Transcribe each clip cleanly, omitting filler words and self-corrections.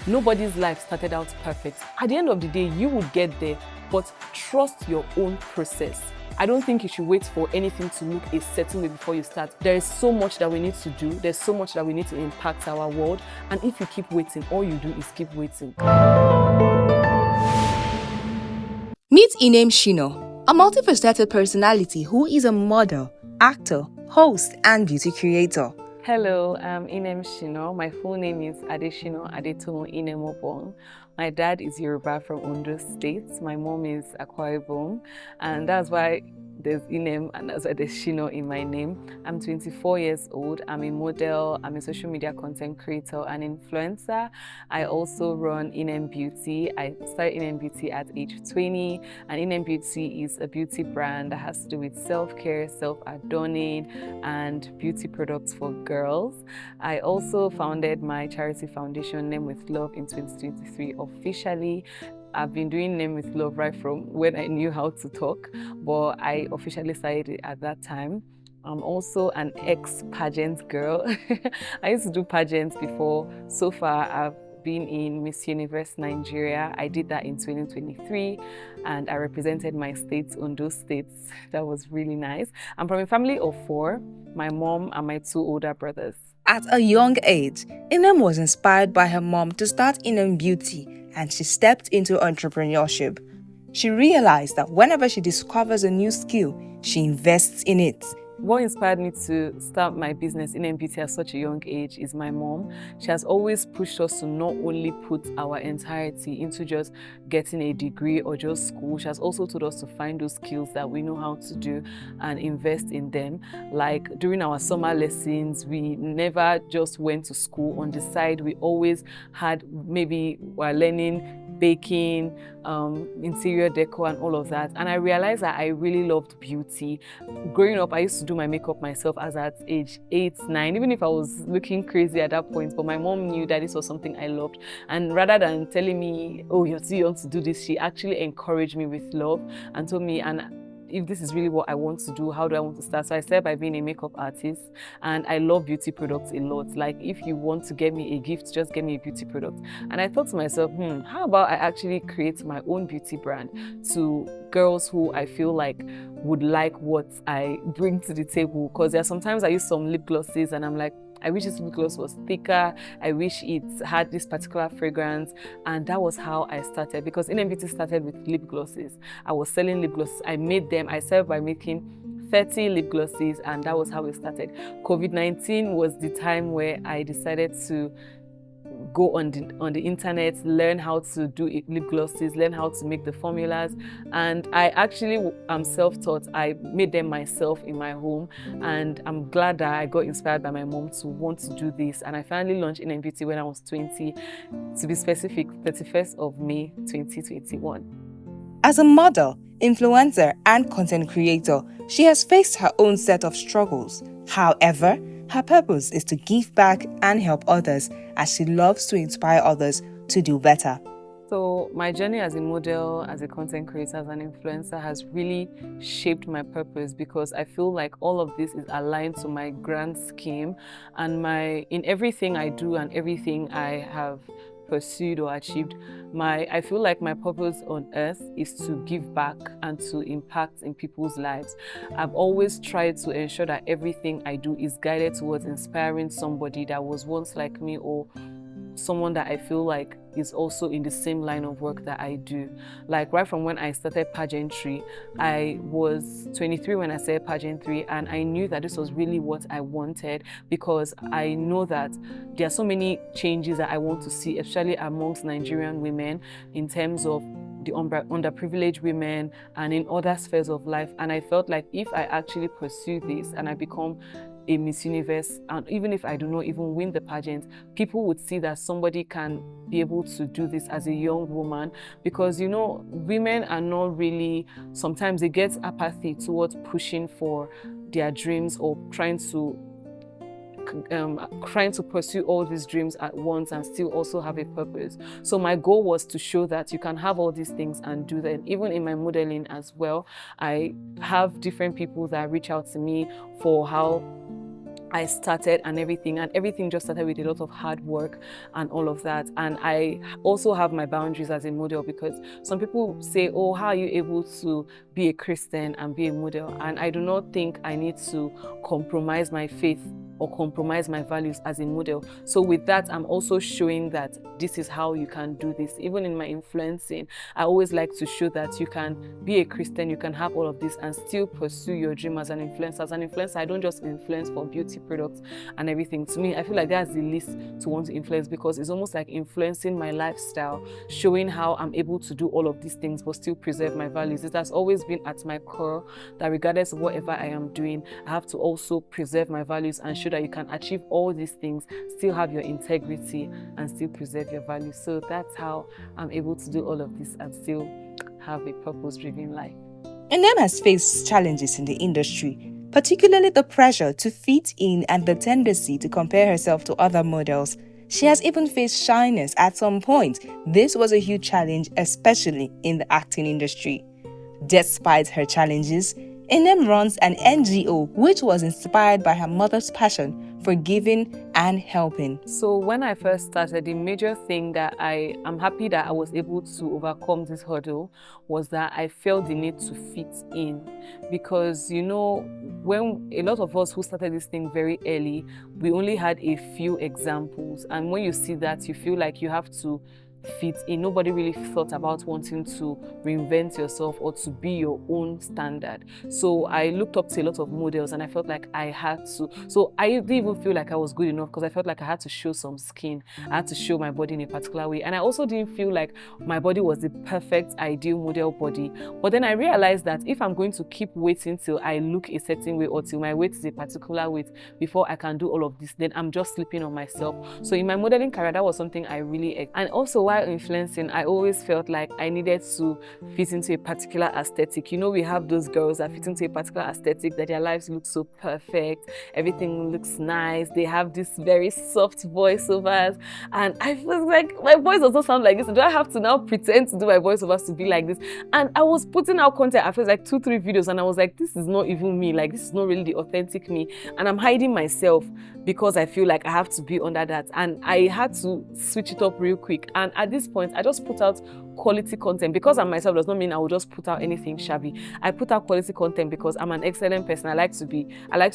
Nobody's life started out perfect. At the end of the day, you would get there, but trust your own process. I don't think you should wait for anything to look a certain way before you start. There is so much that we need to do. There's so much that we need to impact our world. And if you keep waiting, all you do is keep waiting. Meet Inem Shina, a multifaceted personality who is a model, actor, host, and beauty creator. Hello, I'm Inem Shina. My full name is Adeshina Adetomo Inemobong. My dad is Yoruba from Ondo State. My mom is Akwa Ibom, and that's why there's Inem and that's why there's Shina in my name. I'm 24 years old. I'm a model. I'm a social media content creator and influencer. I also run Inem Beauty. I started Inem Beauty at age 20, and Inem Beauty is a beauty brand that has to do with self-care, self-adorning, and beauty products for girls. I also founded my charity foundation, Name with Love, in 2023 officially. I've been doing Name with Love right from when I knew how to talk, but I officially started it at that time. I'm also an ex-pageant girl. I used to do pageants before. So far, I've been in Miss Universe Nigeria. I did that in 2023, and I represented my state, Ondo State. That was really nice. I'm from a family of 4, my mom and my 2 older brothers. At a young age, Inem was inspired by her mom to start Inem Beauty, and she stepped into entrepreneurship. She realized that whenever she discovers a new skill, she invests in it. What inspired me to start my business in Beauty at such a young age is my mom. She has always pushed us to not only put our entirety into just getting a degree or just school. She has also told us to find those skills that we know how to do and invest in them. Like during our summer lessons, we never just went to school on the side. We always had, maybe we're learning baking, interior decor and all of that. And I realized that I really loved beauty. Growing up, I used to do my makeup myself as at age 8, 9, even if I was looking crazy at that point. But my mom knew that this was something I loved. And rather than telling me, oh, you're too young to do this, she actually encouraged me with love and told me, and if this is really what I want to do, how do I want to start? So I started by being a makeup artist, and I love beauty products a lot. Like if you want to get me a gift, just get me a beauty product. And I thought to myself, how about I actually create my own beauty brand to girls who I feel like would like what I bring to the table? Because there are sometimes I use some lip glosses and I'm like, I wish this lip gloss was thicker. I wish it had this particular fragrance. And that was how I started, because Inem Beauty started with lip glosses. I was selling lip glosses. I made them. I started by making 30 lip glosses, and that was how it started. COVID-19 was the time where I decided to go on the internet, learn how to do lip glosses, learn how to make the formulas. And I actually am self-taught. I made them myself in my home, and I'm glad that I got inspired by my mom to want to do this. And I finally launched Inem Beauty when I was 20, to be specific, 31st of May 2021. As a model, influencer, and content creator, she has faced her own set of struggles. However, her purpose is to give back and help others, as she loves to inspire others to do better. So my journey as a model, as a content creator, as an influencer has really shaped my purpose, because I feel like all of this is aligned to my grand scheme, and in everything I do and everything I have pursued or achieved, I feel like my purpose on earth is to give back and to impact in people's lives. I've always tried to ensure that everything I do is guided towards inspiring somebody that was once like me, or someone that I feel like is also in the same line of work that I do. Like right from when I started pageantry, I was 23 when I started pageantry, and I knew that this was really what I wanted, because I know that there are so many changes that I want to see, especially amongst Nigerian women, in terms of the underprivileged women and in other spheres of life. And I felt like if I actually pursue this and I become a Miss Universe, and even if I do not even win the pageant, people would see that somebody can be able to do this as a young woman. Because, you know, women are not really, sometimes they get apathy towards pushing for their dreams or trying to pursue all these dreams at once and still also have a purpose. So my goal was to show that you can have all these things and do them. Even in my modeling as well, I have different people that reach out to me for how I started and everything just started with a lot of hard work and all of that. And I also have my boundaries as a model, because some people say, oh, how are you able to be a Christian and be a model? And I do not think I need to compromise my faith or compromise my values as a model. So with that, I'm also showing that this is how you can do this. Even in my influencing, I always like to show that you can be a Christian, you can have all of this and still pursue your dream as an influencer. As an influencer, I don't just influence for beauty products and everything. To me, I feel like that's the least to want to influence, because it's almost like influencing my lifestyle, showing how I'm able to do all of these things but still preserve my values. It has always been at my core that regardless of whatever I am doing, I have to also preserve my values and show that you can achieve all these things, still have your integrity and still preserve your values. So that's how I'm able to do all of this and still have a purpose-driven life. Inem has faced challenges in the industry, particularly the pressure to fit in and the tendency to compare herself to other models. She has even faced shyness at some point. This was a huge challenge, especially in the acting industry. Despite her challenges, Inem runs an NGO which was inspired by her mother's passion for giving and helping. So when I first started, the major thing that I am happy that I was able to overcome this hurdle was that I felt the need to fit in. Because, you know, when a lot of us who started this thing very early, we only had a few examples. And when you see that, you feel like you have to fit in. Nobody really thought about wanting to reinvent yourself or to be your own standard. So I looked up to a lot of models and I felt like I had to. So I didn't even feel like I was good enough, because I felt like I had to show some skin. I had to show my body in a particular way. And I also didn't feel like my body was the perfect ideal model body. But then I realized that if I'm going to keep waiting till I look a certain way or till my weight is a particular weight before I can do all of this, then I'm just sleeping on myself. So in my modeling career, that was something I really, and also while influencing, I always felt like I needed to fit into a particular aesthetic. You know, we have those girls that fit into a particular aesthetic, that their lives look so perfect, everything looks nice, they have this very soft voiceovers, and I feel like my voice doesn't sound like this. Do I have to now pretend to do my voiceovers to be like this? And I was putting out content after like 2-3 videos, and I was like, this is not even me, like this is not really the authentic me, and I'm hiding myself because I feel like I have to be under that. And I had to switch it up real quick. And at this point, I just put out quality content. Because I'm myself does not mean I will just put out anything shabby. I put out quality content because I'm an excellent person. I like to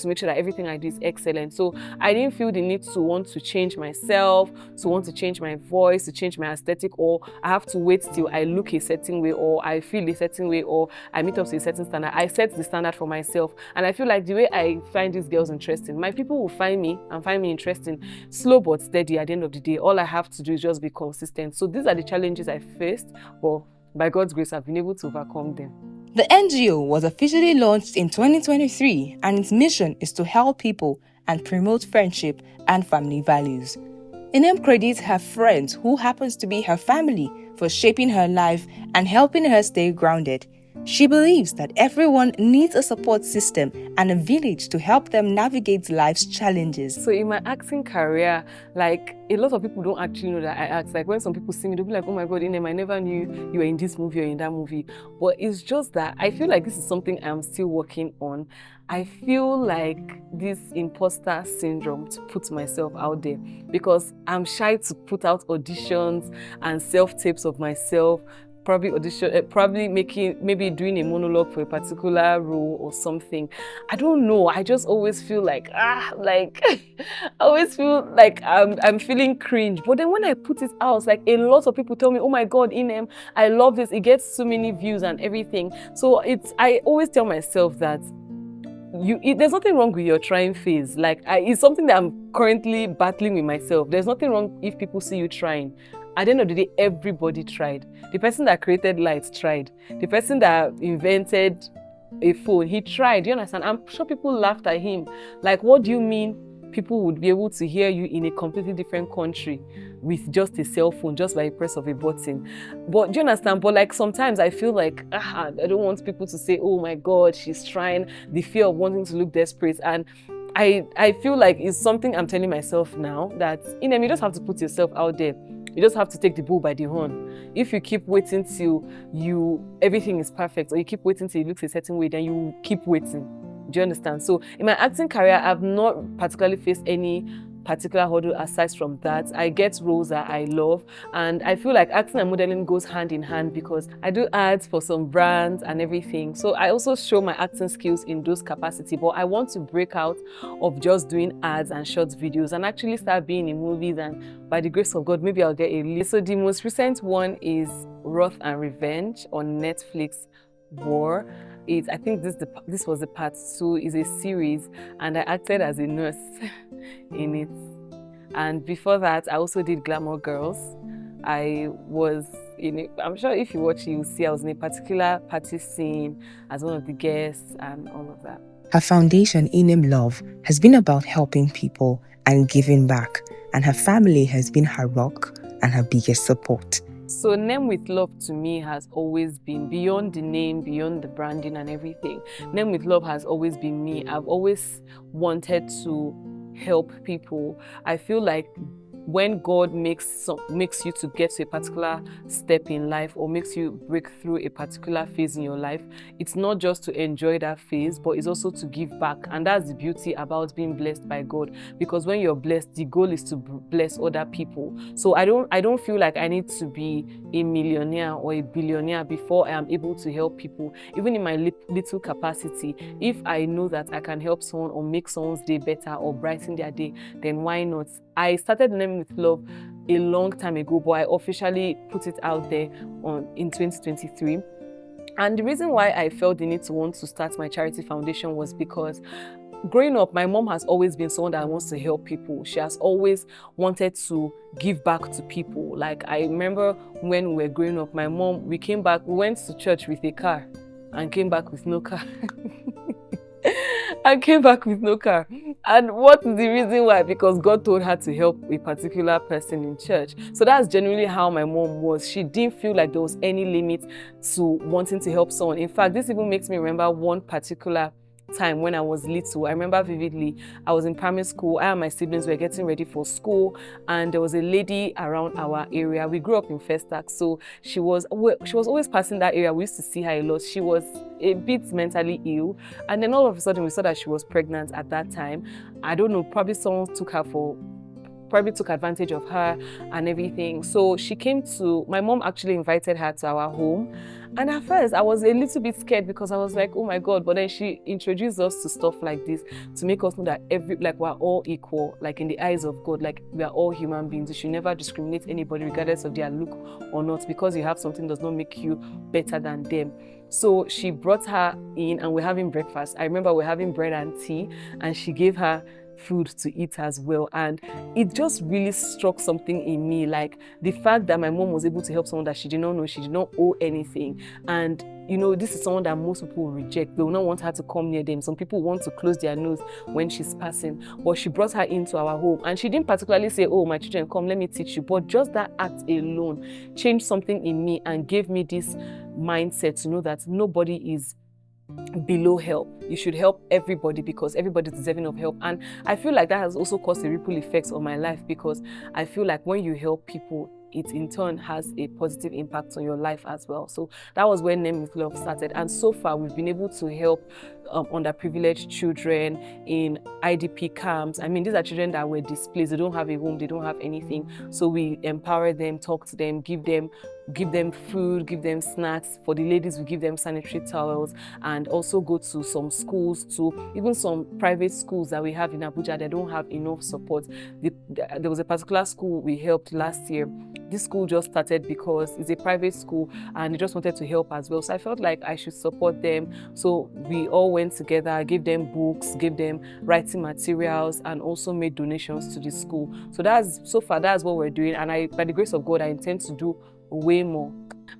make sure that everything I do is excellent. So I didn't feel the need to want to change myself, to want to change my voice, to change my aesthetic, or I have to wait till I look a certain way, or I feel a certain way, or I meet up to a certain standard. I set the standard for myself. And I feel like the way I find these girls interesting, my people will find me and find me interesting. Slow but steady. At the end of the day, all I have to do is just be consistent. So these are the challenges I faced, but by God's grace, I've been able to overcome them. The NGO was officially launched in 2023, and its mission is to help people and promote friendship and family values. Inem credits her friends, who happens to be her family, for shaping her life and helping her stay grounded. She believes that everyone needs a support system and a village to help them navigate life's challenges. So in my acting career, like, a lot of people don't actually know that I act. Like, when some people see me, they'll be like, oh my God, Inem, I never knew you were in this movie or in that movie. But it's just that I feel like this is something I'm still working on. I feel like this imposter syndrome to put myself out there, because I'm shy to put out auditions and self-tapes of myself, probably maybe doing a monologue for a particular role or something. I don't know. I just always feel like I always feel like I'm feeling cringe. But then when I put it out, like, a lot of people tell me, oh my God, Inem, I love this. It gets so many views and everything. So I always tell myself that there's nothing wrong with your trying phase. Like, it's something that I'm currently battling with myself. There's nothing wrong if people see you trying. At the end of the day, everybody tried. The person that created lights tried. The person that invented a phone, he tried. You understand? I'm sure people laughed at him. Like, what do you mean people would be able to hear you in a completely different country with just a cell phone, just by a press of a button? But do you understand? But like, sometimes I feel like I don't want people to say, oh my God, she's trying. The fear of wanting to look desperate. And I feel like it's something I'm telling myself now, that, you just have to put yourself out there. You just have to take the bull by the horn. If you keep waiting till everything is perfect, or you keep waiting till it looks a certain way, then you keep waiting. Do you understand? So in my acting career, I've not particularly faced any particular hurdle aside from that. I get roles that I love, and I feel like acting and modeling goes hand in hand because I do ads for some brands and everything. So I also show my acting skills in those capacity, but I want to break out of just doing ads and short videos and actually start being in movies, and by the grace of God, maybe I'll get a lead. So the most recent one is Wrath and Revenge on Netflix. War. I think this was the part 2. Is a series, and I acted as a nurse in it. And before that, I also did Glamour Girls. I was in it. I'm sure if you watch it, you'll see I was in a particular party scene as one of the guests and all of that. Her foundation, Inem Love, has been about helping people and giving back, and her family has been her rock and her biggest support. So Name with Love to me has always been beyond the name, beyond the branding and everything. Name with Love has always been me. I've always wanted to help people. I feel like when God makes you to get to a particular step in life or makes you break through a particular phase in your life, it's not just to enjoy that phase, but it's also to give back. And that's the beauty about being blessed by God, because when you're blessed, the goal is to bless other people. So I don't feel like I need to be a millionaire or a billionaire before I am able to help people. Even in my little capacity, if I know that I can help someone or make someone's day better or brighten their day, then why not? I started Name with Love a long time ago, but I officially put it out there in 2023. And the reason why I felt the need to want to start my charity foundation was because growing up, my mom has always been someone that wants to help people. She has always wanted to give back to people. Like, I remember when we were growing up, my mom, we went to church with a car and came back with no car. And came back with no car. And what is the reason why? Because God told her to help a particular person in church. So that's generally how my mom was. She didn't feel like there was any limit to wanting to help someone. In fact, this even makes me remember one particular time when I was little. I remember vividly, I was in primary school. I and my siblings were getting ready for school, and there was a lady around our area. We grew up in Festac, so she was always passing that area. We used to see her a lot. She was a bit mentally ill, and then all of a sudden we saw that she was pregnant at that time. I don't know, probably someone took advantage of her and everything. So my mom actually invited her to our home. And at first, I was a little bit scared because I was like, oh my God. But then she introduced us to stuff like this to make us know that we're all equal, like in the eyes of God, like we are all human beings. You should never discriminate anybody regardless of their look or not. Because you have something does not make you better than them. So she brought her in and we're having breakfast. I remember we're having bread and tea, and she gave her food to eat as well. And it just really struck something in me, like the fact that my mom was able to help someone that she did not know, she did not owe anything. And you know, this is someone that most people will reject. They will not want her to come near them. Some people want to close their nose when she's passing. But she brought her into our home, and she didn't particularly say, oh, my children, come, let me teach you. But just that act alone changed something in me and gave me this mindset to know that nobody is below help. You should help everybody because everybody is deserving of help. And I feel like that has also caused a ripple effect on my life, because I feel like when you help people, it in turn has a positive impact on your life as well. So that was when Name with Love started. And so far, we've been able to help underprivileged children in IDP camps. I mean, these are children that were displaced. They don't have a home. They don't have anything. So we empower them, talk to them, give them food, give them snacks. For the ladies, we give them sanitary towels, and also go to some schools, to even some private schools that we have in Abuja that don't have enough support. There was a particular school we helped last year. This school just started because it's a private school and they just wanted to help as well. So I felt like I should support them. So we all went together, gave them books, gave them writing materials, and also made donations to the school. So that's what we're doing. And by the grace of God, I intend to do way more.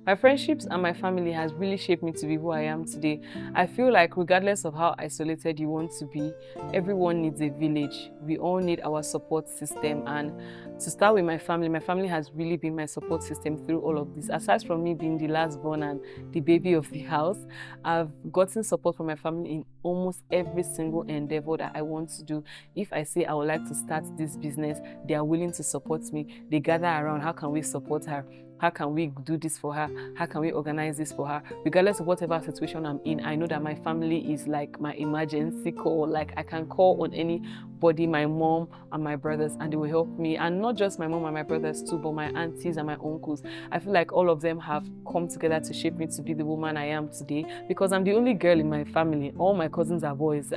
My friendships and my family has really shaped me to be who I am today. I feel like regardless of how isolated you want to be, everyone needs a village. We all need our support system. And to start with my family has really been my support system through all of this. Aside from me being the last born and the baby of the house, I've gotten support from my family in almost every single endeavor that I want to do. If I say I would like to start this business, they are willing to support me. They gather around, how can we support her? How can we do this for her? her? How can we organize this for her? Regardless of whatever situation I'm in, I know that my family is like my emergency call. Like I can call on anybody, my mom and my brothers, and they will help me. And not just my mom and my brothers too, but my aunties and my uncles. I feel like all of them have come together to shape me to be the woman I am today, because I'm the only girl in my family. All my cousins are boys.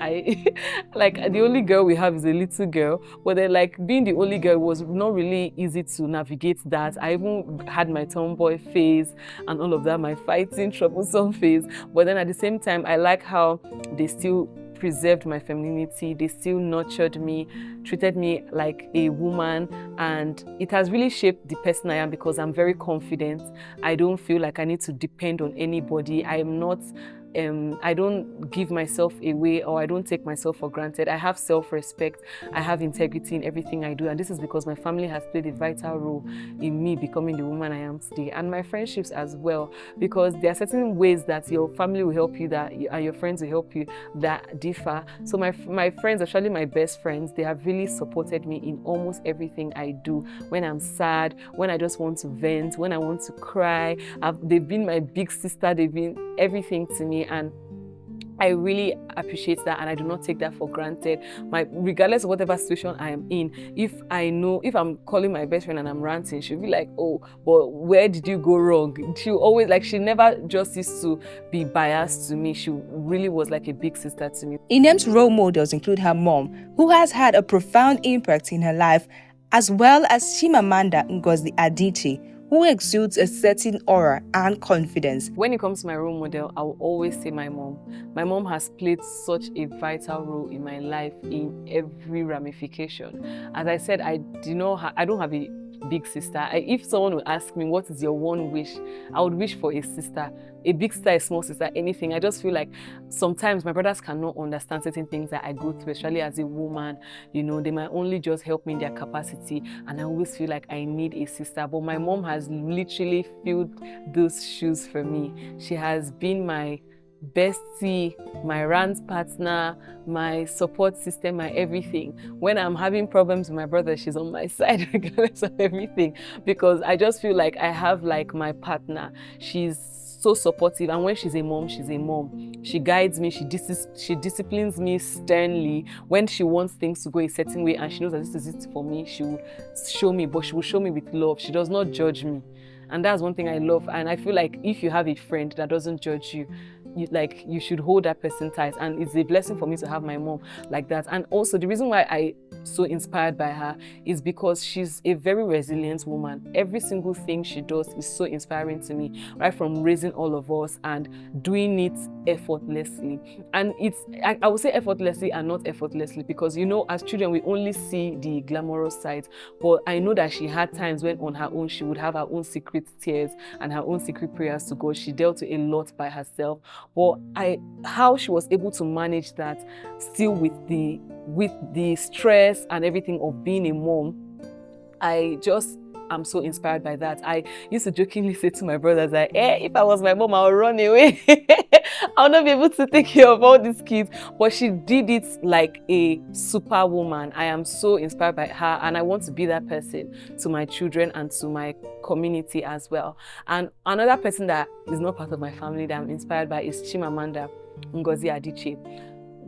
Like the only girl we have is a little girl, but then like being the only girl was not really easy to navigate that. I even had my tomboy phase and all of that, my fighting, troublesome phase. But then at the same time, I like how they still preserved my femininity. They still nurtured me, treated me like a woman, and it has really shaped the person I am, because I'm very confident. I don't feel like I need to depend on anybody. I am not I don't give myself away, or I don't take myself for granted. I have self-respect. I have integrity in everything I do. And this is because my family has played a vital role in me becoming the woman I am today. And my friendships as well, because there are certain ways that your family will help you and your friends will help you that differ. So my friends, actually my best friends, they have really supported me in almost everything I do. When I'm sad, when I just want to vent, when I want to cry, they've been my big sister. They've been everything to me, and I really appreciate that, and I do not take that for granted. Regardless of whatever situation I am in, if I'm calling my best friend and I'm ranting, she'll be like, "Oh, but where did you go wrong?" She always, like, she never just used to be biased to me. She really was like a big sister to me. Inem's role models include her mom, who has had a profound impact in her life, as well as Chimamanda Ngozi Adichie, who exudes a certain aura and confidence. When it comes to my role model, I will always say my mom. My mom has played such a vital role in my life in every ramification. As I said, I don't have a big sister. If someone would ask me, what is your one wish? I would wish for a sister. A big sister, a small sister, anything. I just feel like sometimes my brothers cannot understand certain things that I go through, especially as a woman. You know, they might only just help me in their capacity, and I always feel like I need a sister. But my mom has literally filled those shoes for me. She has been my bestie, my rant partner, my support system, my everything. When I'm having problems with my brother, she's on my side regardless of everything, because I just feel like I have like my partner. She's so supportive, and when she's a mom, she's a mom. She guides me, she disciplines me sternly. When she wants things to go a certain way and she knows that this is it for me, she will show me, but she will show me with love. She does not judge me. And that's one thing I love. And I feel like if you have a friend that doesn't judge you, you should hold that person tight. And it's a blessing for me to have my mom like that. And also the reason why I'm so inspired by her is because she's a very resilient woman. Every single thing she does is so inspiring to me, right from raising all of us and doing it effortlessly. And I would say effortlessly and not effortlessly, because, you know, as children, we only see the glamorous side. But I know that she had times when on her own, she would have her own secret tears and her own secret prayers to God. She dealt with a lot by herself. But how she was able to manage that still with the stress and everything of being a mom, I'm so inspired by that. I used to jokingly say to my brothers that, if I was my mom, I'll run away. I'll not be able to take care of all these kids. But she did it like a superwoman. I am so inspired by her, and I want to be that person to my children and to my community as well. And another person that is not part of my family that I'm inspired by is Chimamanda Ngozi Adichie.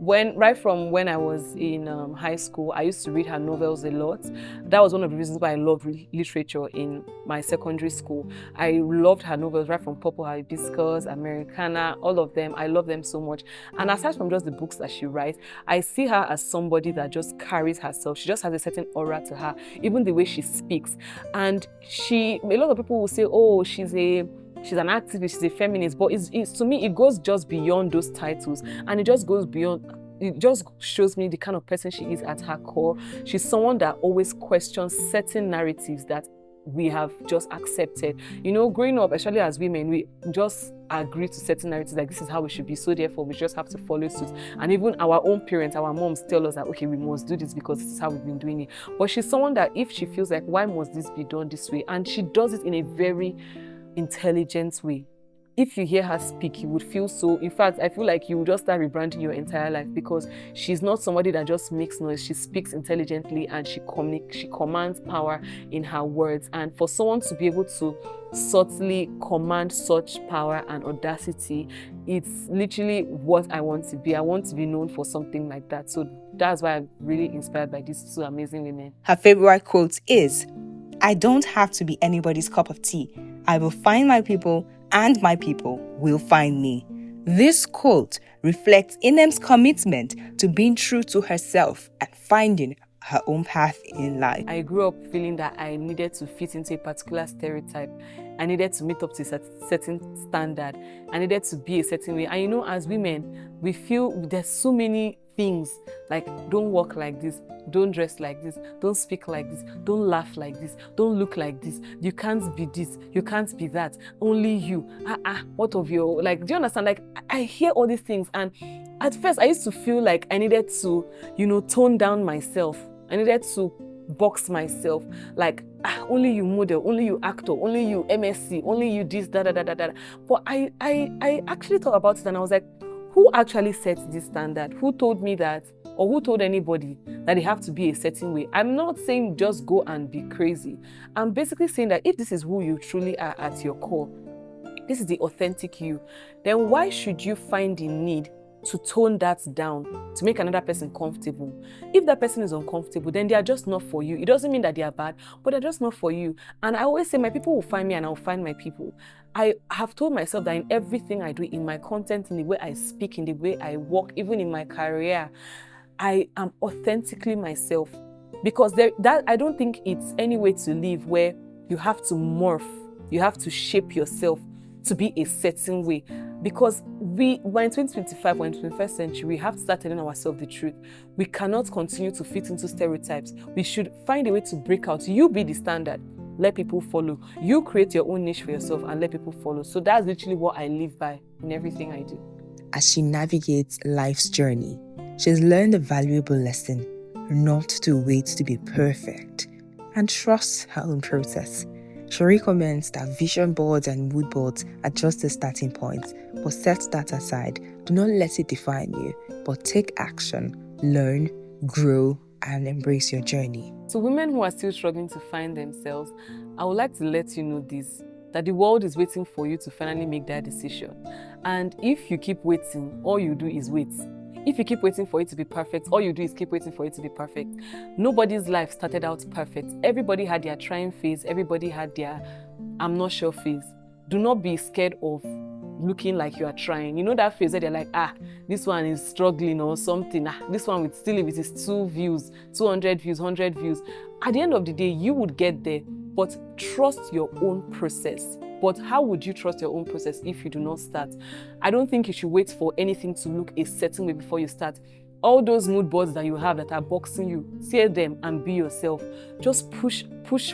Right from when I was in high school, I used to read her novels a lot. That was one of the reasons why I loved literature in my secondary school. I loved her novels right from Purple Hibiscus, Americana, all of them. I love them so much. And aside from just the books that she writes, I see her as somebody that just carries herself. She just has a certain aura to her, even the way she speaks. And a lot of people will say, oh, she's an activist, she's a feminist, but to me, it goes just beyond those titles, and it just goes beyond. It just shows me the kind of person she is at her core. She's someone that always questions certain narratives that we have just accepted. You know, growing up, especially as women, we just agree to certain narratives, like this is how we should be, so therefore we just have to follow suit. And even our own parents, our moms tell us that, okay, we must do this because this is how we've been doing it. But she's someone that if she feels like, why must this be done this way? And she does it in a very intelligent way. if you hear her speak, you would feel so, in fact, I feel like you would just start rebranding your entire life, because she's not somebody that just makes noise. She speaks intelligently, and she commands power in her words. And for someone to be able to subtly command such power and audacity, it's literally what I want to be. I want to be known for something like that. So that's why I'm really inspired by these two amazing women. Her favorite quote is, "I don't have to be anybody's cup of tea. I will find my people, and my people will find me." This quote reflects Inem's commitment to being true to herself and finding her own path in life. I grew up feeling that I needed to fit into a particular stereotype. I needed to meet up to a certain standard. I needed to be a certain way. And as women, we feel there's so many things, like, don't walk like this, don't dress like this, don't speak like this, don't laugh like this, don't look like this, you can't be this, you can't be that, only you, what of your, like, do you understand? Like, I hear all these things, and at first I used to feel like I needed to, tone down myself. I needed to box myself, like, only you model, only you actor, only you MSc, only you this, da da da da da. But I actually thought about it, and I was like, who actually sets this standard? Who told me that? Or who told anybody that they have to be a certain way? I'm not saying just go and be crazy. I'm basically saying that if this is who you truly are at your core, this is the authentic you, then why should you find the need to tone that down to make another person comfortable? If that person is uncomfortable, then they are just not for you. It doesn't mean that they are bad, but they're just not for you. And I always say, my people will find me, and I'll find my people. I have told myself that in everything I do, in my content, in the way I speak, in the way I walk, even in my career, I am authentically myself. Because I don't think it's any way to live where you have to morph, you have to shape yourself to be a certain way. Because we're in 2025, we're in the 21st century, we have to start telling ourselves the truth. We cannot continue to fit into stereotypes. We should find a way to break out. You be the standard, let people follow. You create your own niche for yourself and let people follow. So that's literally what I live by in everything I do. As she navigates life's journey, she's learned a valuable lesson: not to wait to be perfect and trust her own process. She recommends that vision boards and mood boards are just the starting point, but set that aside. Do not let it define you, but take action, learn, grow, and embrace your journey. So women who are still struggling to find themselves, I would like to let you know this, that the world is waiting for you to finally make that decision. And if you keep waiting, all you do is wait. If you keep waiting for it to be perfect, all you do is keep waiting for it to be perfect. Nobody's life started out perfect. Everybody had their trying phase. Everybody had their I'm not sure phase. Do not be scared of looking like you are trying. You know that phase where they're like, this one is struggling or something. This one with still, if it is 2 views, 200 views, 100 views. At the end of the day, you would get there, but trust your own process. But how would you trust your own process if you do not start? I don't think you should wait for anything to look a certain way before you start. All those mood boards that you have that are boxing you, tear them and be yourself. Just push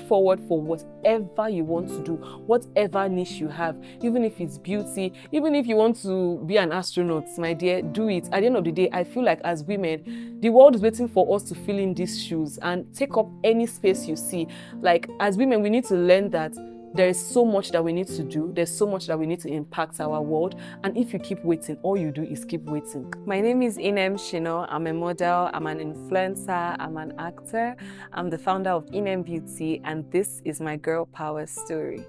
forward for whatever you want to do, whatever niche you have, even if it's beauty, even if you want to be an astronaut, my dear, do it. At the end of the day, I feel like as women, the world is waiting for us to fill in these shoes and take up any space you see. Like, as women, we need to learn that there is so much that we need to do. There's so much that we need to impact our world. And if you keep waiting, all you do is keep waiting. My name is Inem Shina. I'm a model. I'm an influencer. I'm an actor. I'm the founder of Inem Beauty. And this is my girl power story.